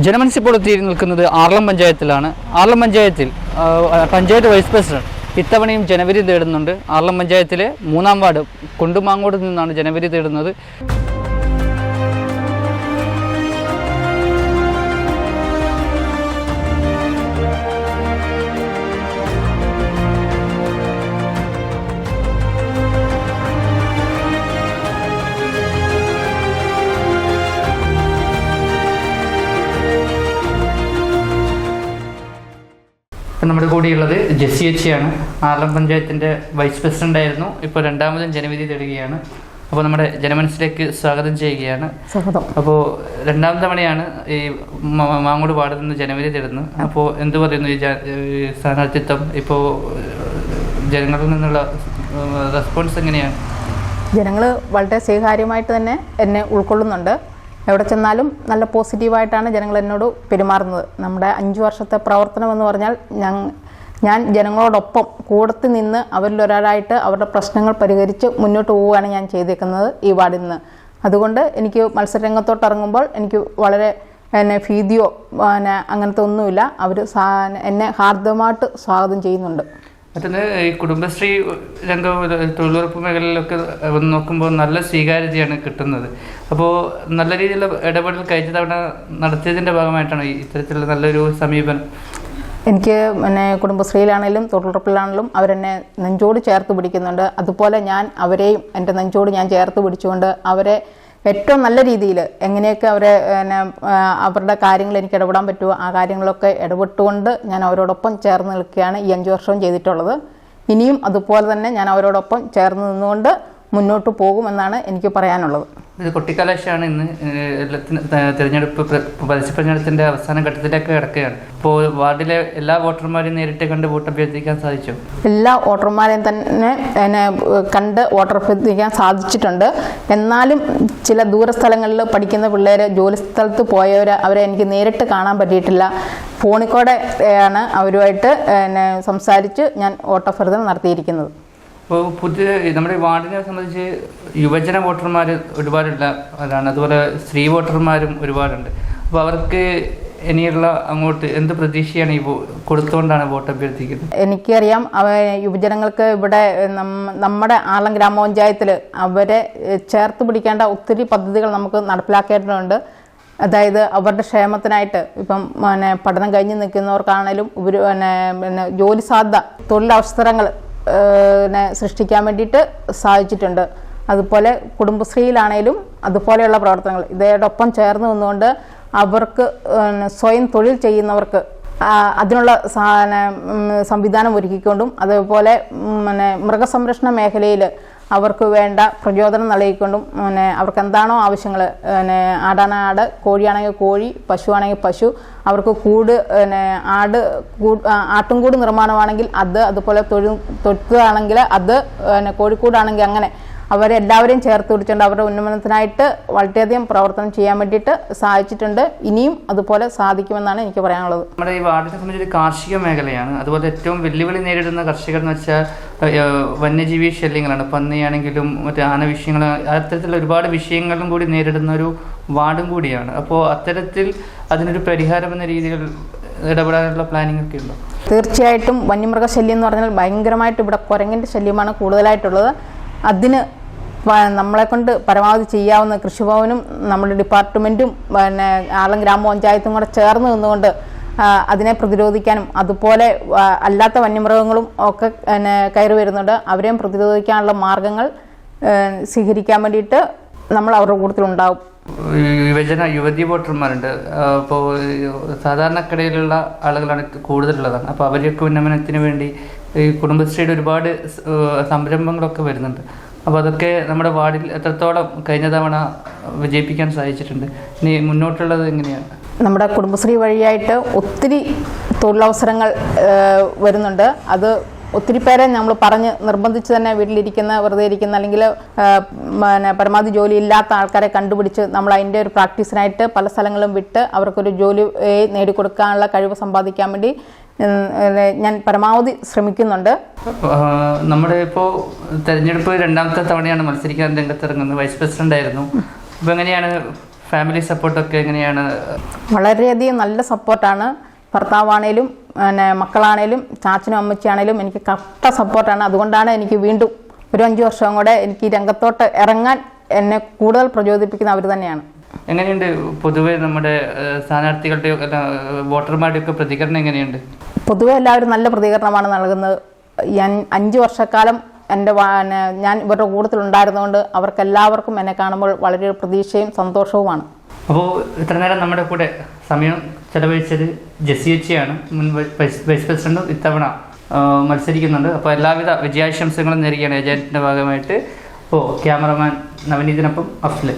ജനമനസ് ഇപ്പോൾ എത്തി നിൽക്കുന്നത് ആർളം പഞ്ചായത്തിലാണ്. ആർളം പഞ്ചായത്തിൽ പഞ്ചായത്ത് വൈസ് പ്രസിഡന്റ് ഇത്തവണയും ജനവിധി തേടുന്നുണ്ട്. ആർളം പഞ്ചായത്തിലെ 3-ാം വാർഡ് കൊണ്ടുമാങ്ങോട് നിന്നാണ് ജനവിധി തേടുന്നത്. നമ്മുടെ കൂടെയുള്ളത് ജെസ്സി ചേച്ചിയാണ്. ആർളം പഞ്ചായത്തിൻ്റെ വൈസ് പ്രസിഡന്റ് ആയിരുന്നു. ഇപ്പോൾ 2ാമതും ജനവിധി തേടുകയാണ്. അപ്പോൾ നമ്മുടെ ജനമനസ്സിലേക്ക് സ്വാഗതം ചെയ്യുകയാണ്. അപ്പോൾ 2ാം തവണയാണ് ഈ മാങ്ങോട് വാർഡിൽ നിന്ന് ജനവിധി തേടുന്നത്. അപ്പോൾ എന്ത് പറയുന്നു ഈ സ്ഥാനാർത്ഥിത്വം? ഇപ്പോൾ ജനങ്ങളിൽ നിന്നുള്ള റെസ്പോൺസ് എങ്ങനെയാണ്? ജനങ്ങൾ വളരെ സ്വീകാര്യമായിട്ട് തന്നെ എന്നെ ഉൾക്കൊള്ളുന്നുണ്ട്. എവിടെ ചെന്നാലും നല്ല പോസിറ്റീവായിട്ടാണ് ജനങ്ങൾ എന്നോട് പെരുമാറുന്നത്. നമ്മുടെ 5 വർഷത്തെ പ്രവർത്തനം എന്ന് പറഞ്ഞാൽ ഞാൻ ജനങ്ങളോടൊപ്പം കൂടത്തിൽ നിന്ന് അവരിലൊരാളായിട്ട് അവരുടെ പ്രശ്നങ്ങൾ പരിഹരിച്ച് മുന്നോട്ട് പോവുകയാണ് ഞാൻ ചെയ്തേക്കുന്നത് ഈ വാർഡിൽ നിന്ന്. അതുകൊണ്ട് എനിക്ക് മത്സരരംഗത്തോട്ട് ഇറങ്ങുമ്പോൾ എനിക്ക് വളരെ ഭീതിയോ അങ്ങനത്തെ ഒന്നുമില്ല. അവർ എന്നെ ഹാർദമായിട്ട് സ്വാഗതം ചെയ്യുന്നുണ്ട്. മറ്റൊന്ന്, ഈ കുടുംബശ്രീ രംഗം തൊഴിലുറപ്പ് മേഖലയിലൊക്കെ നോക്കുമ്പോൾ നല്ല സ്വീകാര്യതയാണ് കിട്ടുന്നത്. അപ്പോൾ നല്ല രീതിയിലുള്ള ഇടപെടൽ കഴിഞ്ഞ തവണ നടത്തിയതിൻ്റെ ഭാഗമായിട്ടാണ് ഇത്തരത്തിലുള്ള നല്ലൊരു സമീപനം. എനിക്ക് കുടുംബശ്രീയിലാണെങ്കിലും തൊഴിലുറപ്പിലാണെങ്കിലും അവരെന്നെ നെഞ്ചോട് ചേർത്ത് പിടിക്കുന്നുണ്ട്. അതുപോലെ ഞാൻ അവരെയും എൻ്റെ നെഞ്ചോട് ഞാൻ ചേർത്ത് പിടിച്ചുകൊണ്ട് അവരെ ഏറ്റവും നല്ല രീതിയിൽ എങ്ങനെയൊക്കെ അവരുടെ കാര്യങ്ങൾ എനിക്ക് ഇടപെടാൻ പറ്റുമോ ആ കാര്യങ്ങളൊക്കെ ഇടപെട്ടുകൊണ്ട് ഞാൻ അവരോടൊപ്പം ചേർന്ന് നിൽക്കുകയാണ് ഈ 5 വർഷവും ചെയ്തിട്ടുള്ളത്. ഇനിയും അതുപോലെ തന്നെ ഞാൻ അവരോടൊപ്പം ചേർന്ന് നിന്നുകൊണ്ട് മുന്നോട്ട് പോകുമെന്നാണ് എനിക്ക് പറയാനുള്ളത്. ഇത് കൊട്ടിക്കലാശമാണ് ഇന്ന് തിരഞ്ഞെടുപ്പ് പരസ്യപ്രചരണത്തിൻ്റെ അവസാന ഘട്ടത്തിലേക്ക് കിടക്കുകയാണ്. ഇപ്പോൾ വാർഡിലെ എല്ലാ വോട്ടർമാരെയും നേരിട്ട് കണ്ട് വോട്ട് അഭ്യർത്ഥിക്കാൻ സാധിച്ചു. എല്ലാ വോട്ടർമാരെയും തന്നെ കണ്ട് വോട്ടർ അഭ്യർത്ഥിക്കാൻ സാധിച്ചിട്ടുണ്ട്. എന്നാലും ചില ദൂരസ്ഥലങ്ങളിൽ പഠിക്കുന്ന പിള്ളേർ, ജോലി സ്ഥലത്ത് പോയവർ, അവരെ എനിക്ക് നേരിട്ട് കാണാൻ പറ്റിയിട്ടില്ല. ഫോണിൽ കൂടെ ആണ് അവരുമായിട്ട് സംസാരിച്ച് ഞാൻ വോട്ടഭ്യർത്ഥന നടത്തിയിരിക്കുന്നത്. ഇപ്പോൾ പുതിയ നമ്മുടെ വാർഡിനെ സംബന്ധിച്ച് യുവജന വോട്ടർമാർ ഒരുപാടുള്ളതാണ്. അതുപോലെ സ്ത്രീ വോട്ടർമാരും ഒരുപാടുണ്ട്. അപ്പോൾ അവർക്ക് ഇനിയുള്ള അങ്ങോട്ട് എന്ത് പ്രതീക്ഷയാണ് ഈ കൊടുത്തുകൊണ്ടാണ് വോട്ട് അഭ്യർത്ഥിക്കുന്നത്? എനിക്കറിയാം, യുവജനങ്ങൾക്ക് ഇവിടെ നമ്മുടെ ആർളം ഗ്രാമപഞ്ചായത്തിൽ അവരെ ചേർത്ത് പിടിക്കേണ്ട ഒത്തിരി പദ്ധതികൾ നമുക്ക് നടപ്പിലാക്കേണ്ടതുണ്ട്. അതായത് അവരുടെ ക്ഷേമത്തിനായിട്ട് ഇപ്പം പഠനം കഴിഞ്ഞ് നിൽക്കുന്നവർക്കാണേലും ഇവർ ജോലി സാധ്യത, തൊഴിലവസരങ്ങൾ സൃഷ്ടിക്കാൻ വേണ്ടിയിട്ട് സാധിച്ചിട്ടുണ്ട്. അതുപോലെ കുടുംബശ്രീയിലാണേലും അതുപോലെയുള്ള പ്രവർത്തനങ്ങൾ ഇതോടൊപ്പം ചേർന്ന് നിന്നുകൊണ്ട് അവർക്ക് സ്വയം തൊഴിൽ ചെയ്യുന്നവർക്ക് അതിനുള്ള സംവിധാനം ഒരുക്കിക്കൊണ്ടും, അതേപോലെ മൃഗസംരക്ഷണ മേഖലയിൽ അവർക്ക് വേണ്ട പ്രചോദനം നൽകിക്കൊണ്ടും അവർക്ക് എന്താണോ ആവശ്യങ്ങൾ, ആടാണ് ആട്, കോഴിയാണെങ്കിൽ കോഴി, പശുവാണെങ്കിൽ പശു, അവർക്ക് കൂട് ആട്ടുംകൂട് നിർമ്മാണമാണെങ്കിൽ അത്, അതുപോലെ തൊഴുത്താണെങ്കിൽ അത്, കോഴിക്കൂടാണെങ്കിൽ അങ്ങനെ അവരെല്ലാവരെയും ചേർത്ത് പിടിച്ചുകൊണ്ട് അവരുടെ ഉന്നമനത്തിനായിട്ട് വളരെയധികം പ്രവർത്തനം ചെയ്യാൻ വേണ്ടിയിട്ട് സാധിച്ചിട്ടുണ്ട്. ഇനിയും അതുപോലെ സാധിക്കുമെന്നാണ് എനിക്ക് പറയാനുള്ളത്. നമ്മുടെ ഈ വാർഡിനെ സംബന്ധിച്ച് കാർഷിക മേഖലയാണ്. അതുപോലെ ഏറ്റവും വെല്ലുവിളി നേരിടുന്ന കർഷകർ എന്ന് വെച്ചാൽ വന്യജീവി ശല്യങ്ങളാണ്. പന്നിയാണെങ്കിലും മറ്റേ ആന വിഷയങ്ങൾ, അത്തരത്തിലുള്ള ഒരുപാട് വിഷയങ്ങളും കൂടി നേരിടുന്ന ഒരു വാർഡും കൂടിയാണ്. അപ്പോൾ അത്തരത്തിൽ അതിനൊരു പരിഹാരം എന്ന രീതിയിൽ ഇടപെടാനുള്ള പ്ലാനിംഗ് ഒക്കെ ഉണ്ടോ? തീർച്ചയായിട്ടും വന്യമൃഗശല്യം എന്ന് പറഞ്ഞാൽ ഭയങ്കരമായിട്ട് ഇവിടെ കുരങ്ങിൻ്റെ ശല്യമാണ് കൂടുതലായിട്ടുള്ളത്. അതിന് നമ്മളെക്കൊണ്ട് പരമാവധി ചെയ്യാവുന്ന കൃഷിഭവനും നമ്മുടെ ഡിപ്പാർട്ട്മെൻറ്റും ആർളം ഗ്രാമപഞ്ചായത്തും കൂടെ ചേർന്ന് നിന്നുകൊണ്ട് അതിനെ പ്രതിരോധിക്കാനും, അതുപോലെ അല്ലാത്ത വന്യമൃഗങ്ങളും ഒക്കെ കയറി വരുന്നുണ്ട്. അവരെയും പ്രതിരോധിക്കാനുള്ള മാർഗങ്ങൾ സ്വീകരിക്കാൻ വേണ്ടിയിട്ട് നമ്മൾ അവരുടെ കൂട്ടത്തിലുണ്ടാവും. യുവതി വോട്ടർമാരുണ്ട്. അപ്പോൾ സാധാരണക്കിടയിലുള്ള ആളുകളാണ് കൂടുതലുള്ളതാണ്. അപ്പോൾ അവരെയൊക്കെ ഉന്നമനത്തിന് വേണ്ടി ഈ കുടുംബശ്രീയുടെ ഒരുപാട് സംരംഭങ്ങളൊക്കെ വരുന്നുണ്ട്. അപ്പോൾ അതൊക്കെ നമ്മുടെ വാർഡിൽ എത്രത്തോളം കഴിഞ്ഞ തവണ വിജയിപ്പിക്കാൻ സാധിച്ചിട്ടുണ്ട്? ഇനി മുന്നോട്ടുള്ളത് എങ്ങനെയാണ്? നമ്മുടെ കുടുംബശ്രീ വഴിയായിട്ട് ഒത്തിരി തൊഴിലവസരങ്ങൾ വരുന്നുണ്ട്. അത് ഒത്തിരി പേരെ നമ്മൾ പറഞ്ഞ് നിർബന്ധിച്ച് തന്നെ വീട്ടിലിരിക്കുന്ന, വെറുതെ ഇരിക്കുന്ന, അല്ലെങ്കിൽ പരമാവധി ജോലി ഇല്ലാത്ത ആൾക്കാരെ കണ്ടുപിടിച്ച് നമ്മൾ അതിൻ്റെ ഒരു പ്രാക്ടീസിനായിട്ട് പല സ്ഥലങ്ങളും വിട്ട് അവർക്കൊരു ജോലി നേടിക്കൊടുക്കാനുള്ള കഴിവ് സമ്പാദിക്കാൻ വേണ്ടി ഞാൻ പരമാവധി ശ്രമിക്കുന്നുണ്ട്. നമ്മുടെ ഇപ്പോൾ തെരഞ്ഞെടുപ്പ് 2ാമത്തെ തവണയാണ് മത്സരിക്കാൻ രംഗത്തിറങ്ങുന്നത്. വൈസ് പ്രസിഡന്റ് ആയിരുന്നു. അപ്പോൾ എങ്ങനെയാണ് ഫാമിലി സപ്പോർട്ടൊക്കെ എങ്ങനെയാണ്? വളരെയധികം നല്ല സപ്പോർട്ടാണ്. ഭർത്താവാണേലും പിന്നെ മക്കളാണേലും ചാച്ചനും അമ്മച്ചിയാണേലും എനിക്ക് കട്ട സപ്പോർട്ടാണ്. അതുകൊണ്ടാണ് എനിക്ക് വീണ്ടും ഒരു 5 വർഷം കൂടെ എനിക്ക് രംഗത്തോട്ട് ഇറങ്ങാൻ എന്നെ കൂടുതൽ പ്രചോദിപ്പിക്കുന്ന അവർ തന്നെയാണ്. എങ്ങനെയുണ്ട് പൊതുവെ നമ്മുടെ സ്ഥാനാർത്ഥികളുടെയോ വോട്ടർമാരുടെയൊക്കെ പ്രതികരണം എങ്ങനെയുണ്ട്? പൊതുവെ എല്ലാവരും നല്ല പ്രതികരണമാണ് നൽകുന്നത്. ഞാൻ 5 വർഷക്കാലം ഞാൻ ഇവരുടെ കൂട്ടത്തിലുണ്ടായിരുന്നുകൊണ്ട് അവർക്കെല്ലാവർക്കും എന്നെ കാണുമ്പോൾ വളരെ പ്രതീക്ഷയും സന്തോഷവുമാണ്. അപ്പോൾ ഇത്ര നേരം നമ്മുടെ കൂടെ സമയം ചെലവഴിച്ചത് ജെസ്സി ചേച്ചിയാണ്. മുൻ വൈസ് പ്രസിഡന്റും ഇത്തവണ മത്സരിക്കുന്നുണ്ട്. അപ്പോൾ എല്ലാവിധ വിജയാശംസകളും നേരുകയാണ് ഏജന്റിന്റെ ഭാഗമായിട്ട്. അപ്പോൾ ക്യാമറമാൻ നവനീതിനൊപ്പം അഫ്സൽ.